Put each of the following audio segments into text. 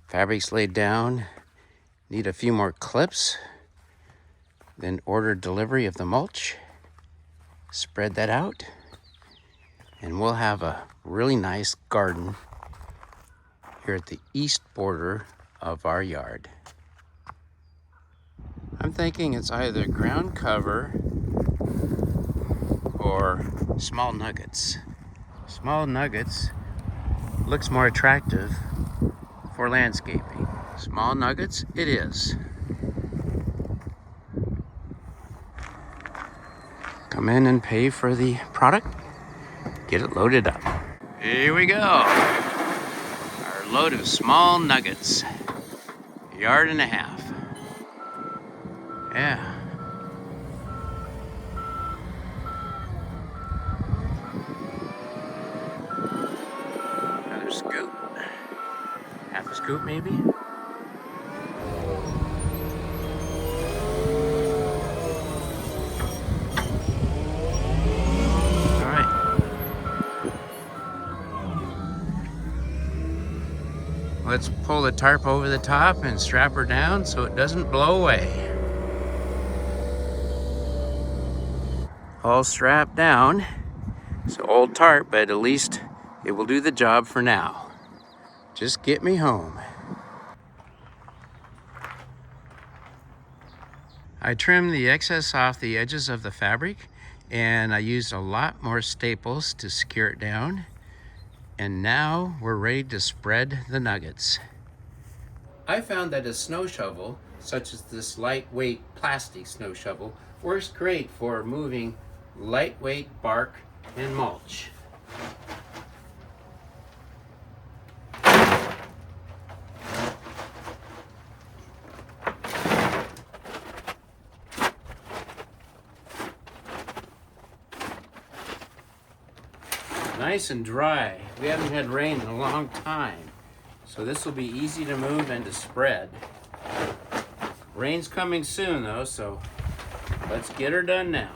Fabric's laid down. Need a few more clips. Then order delivery of the mulch. Spread that out. And we'll have a really nice garden here at the east border of our yard. I'm thinking it's either ground cover or small nuggets. Small nuggets looks more attractive for landscaping. Small nuggets, it is. Come in and pay for the product. Get it loaded up. Here we go. Our load of small nuggets. A yard and a half. Yeah. Another scoop. Half a scoop maybe? Let's pull the tarp over the top and strap her down so it doesn't blow away. All strapped down. It's an old tarp, but at least it will do the job for now. Just get me home. I trimmed the excess off the edges of the fabric, and I used a lot more staples to secure it down. And now we're ready to spread the nuggets. I found that a snow shovel, such as this lightweight plastic snow shovel, works great for moving lightweight bark and mulch. Nice and dry. We haven't had rain in a long time, so this will be easy to move and to spread. Rain's coming soon though, so let's get her done now.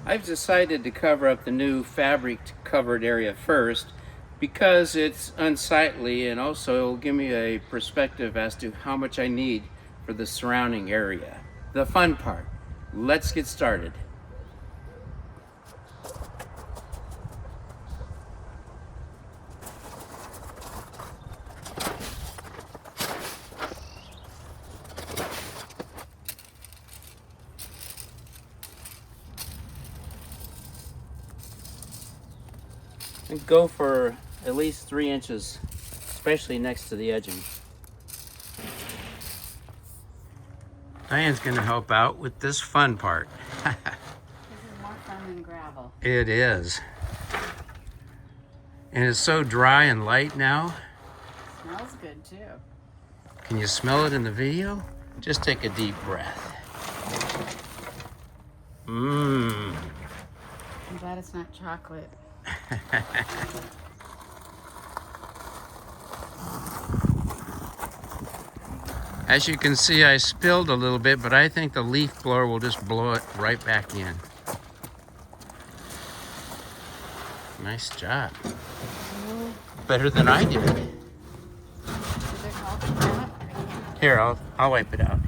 I've decided to cover up the new fabric covered area first because it's unsightly, and also it will give me a perspective as to how much I need for the surrounding area. The fun part. Let's get started. And go for at least 3 inches, especially next to the edging. Diane's gonna help out with this fun part. This is more fun than gravel. It is. And it's so dry and light now. Smells good too. Can you smell it in the video? Just take a deep breath. Mmm. I'm glad it's not chocolate. As you can see, I spilled a little bit, but I think the leaf blower will just blow it right back in. Nice job. Better than I did. Here, I'll wipe it out.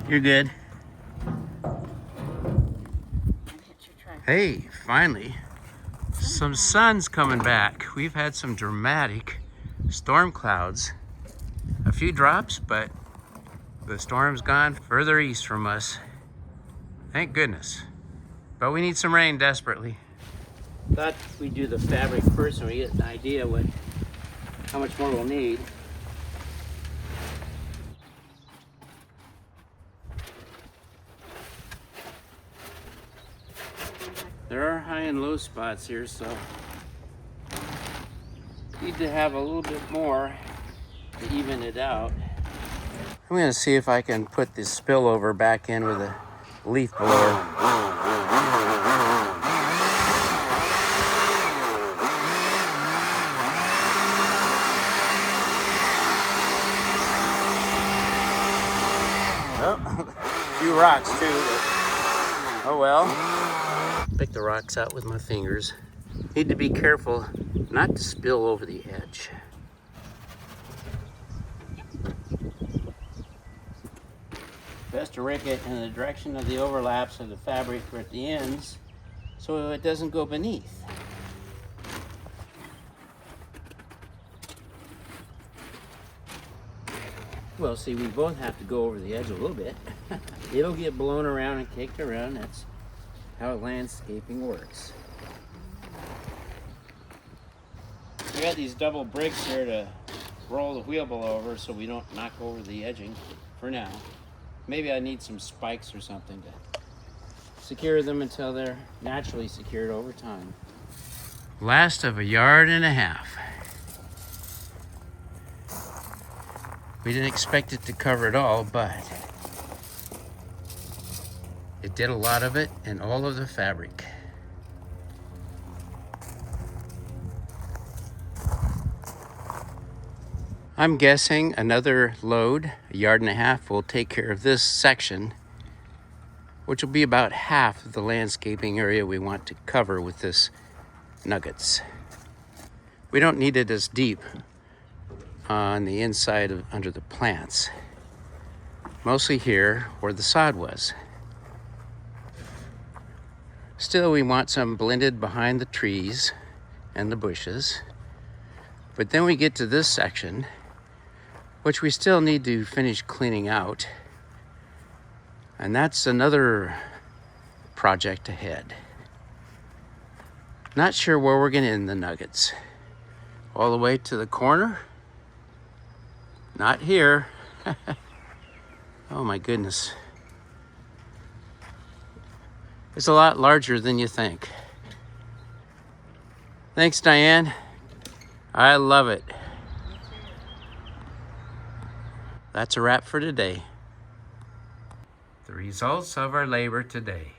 You're good. Hey, finally, some sun's coming back. We've had some dramatic storm clouds. A few drops, but the storm's gone further east from us. Thank goodness. But we need some rain desperately. Thought we'd do the fabric first and we get an idea how much more we'll need. There are high and low spots here, so need to have a little bit more to even it out. I'm gonna see if I can put this spillover back in with a leaf blower. Oh, few rocks too, but oh well. Pick the rocks out with my fingers. Need to be careful not to spill over the edge. Best to rake it in the direction of the overlaps of the fabric or at the ends so it doesn't go beneath. Well, see, we both have to go over the edge a little bit. It'll get blown around and kicked around. That's how landscaping works. We got these double bricks here to roll the wheelbarrow over so we don't knock over the edging for now. Maybe I need some spikes or something to secure them until they're naturally secured over time. Last of 1.5 yards. We didn't expect it to cover it all, but it did a lot of it and all of the fabric. I'm guessing another load, 1.5 yards, will take care of this section, which will be about half of the landscaping area we want to cover with this nuggets. We don't need it as deep on the inside of under the plants, mostly here where the sod was. Still, we want some blended behind the trees and the bushes. But then we get to this section, which we still need to finish cleaning out. And that's another project ahead. Not sure where we're gonna end the nuggets. All the way to the corner? Not here. Oh my goodness. It's a lot larger than you think. Thanks, Diane. I love it. That's a wrap for today. The results of our labor today.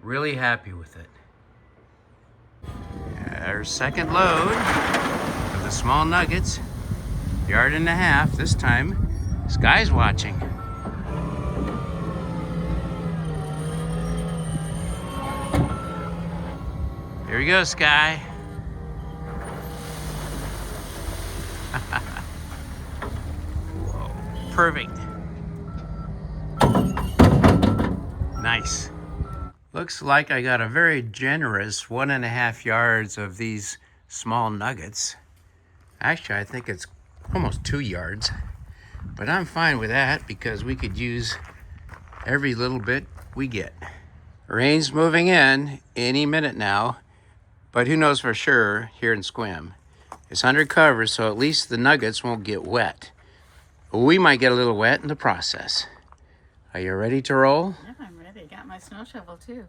Really happy with it. Our second load of the small nuggets. 1.5 yards this time. Sky's watching. Here we go, Sky. Whoa, perfect. Nice. Looks like I got a very generous 1.5 yards of these small nuggets. Actually, I think it's almost 2 yards, but I'm fine with that because we could use every little bit we get. Rain's moving in any minute now, but who knows for sure here in Sequim. It's undercover, so at least the nuggets won't get wet. We might get a little wet in the process. Are you ready to roll? Yeah, I'm ready. Got my snow shovel too.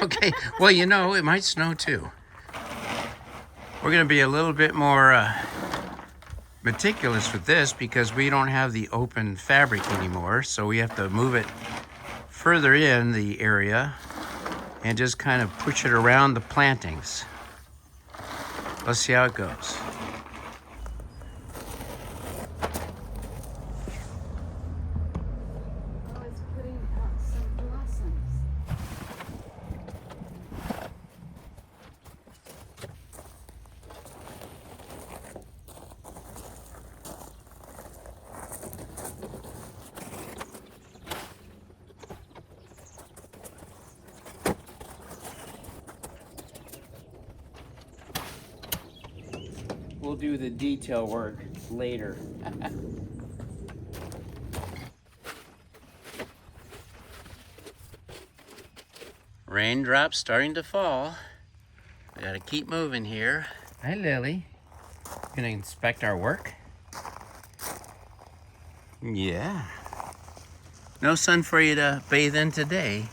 Okay, well, you know, it might snow too. We're gonna be a little bit more meticulous with this because we don't have the open fabric anymore, so we have to move it further in the area and just kind of push it around the plantings. Let's see how it goes. Oh, it's putting out some blossoms. We'll do the detail work later. Raindrops starting to fall. We gotta keep moving here. Hi, Lily. Gonna inspect our work? Yeah. No sun for you to bathe in today.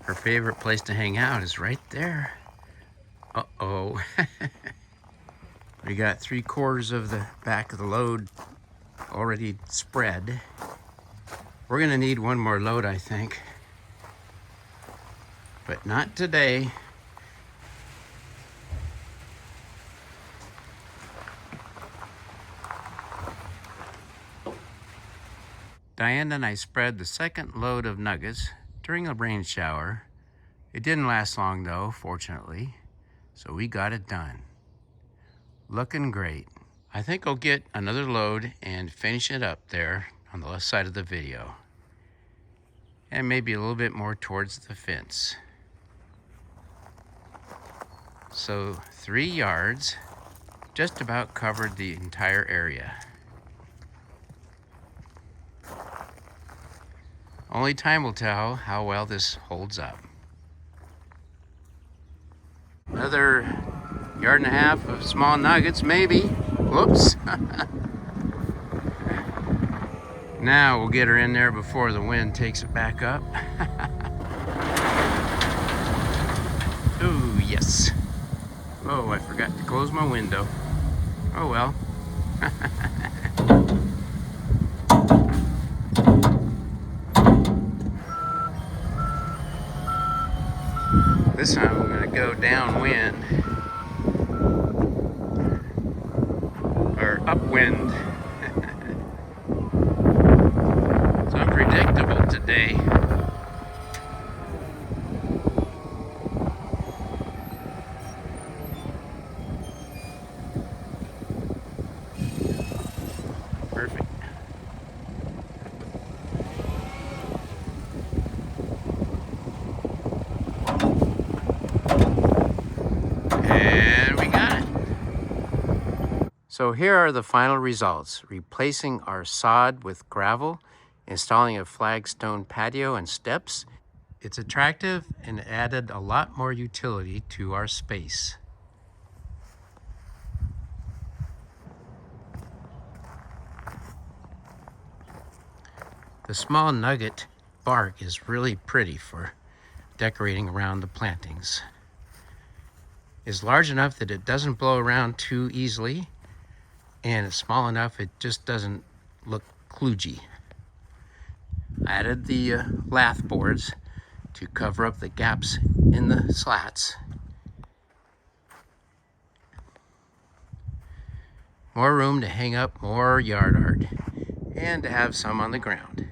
Her favorite place to hang out is right there. Uh-oh. We got 3/4 of the back of the load already spread. We're gonna need one more load, I think. But not today. Diane and I spread the second load of nuggets during a rain shower. It didn't last long though, fortunately, so we got it done. Looking great. I think I'll get another load and finish it up there on the left side of the video. And maybe a little bit more towards the fence. So 3 yards just about covered the entire area. Only time will tell how well this holds up. Another yard and a half of small nuggets, maybe. Whoops. Now we'll get her in there before the wind takes it back up. Oh, yes. Oh, I forgot to close my window. Oh well. This time I'm going to go downwind. Or upwind. It's unpredictable today. Perfect. And we got it. So here are the final results. Replacing our sod with gravel, installing a flagstone patio and steps. It's attractive and added a lot more utility to our space. The small nugget bark is really pretty for decorating around the plantings. It's large enough that it doesn't blow around too easily, and it's small enough it just doesn't look kludgy. I added the lath boards to cover up the gaps in the slats. More room to hang up more yard art and to have some on the ground.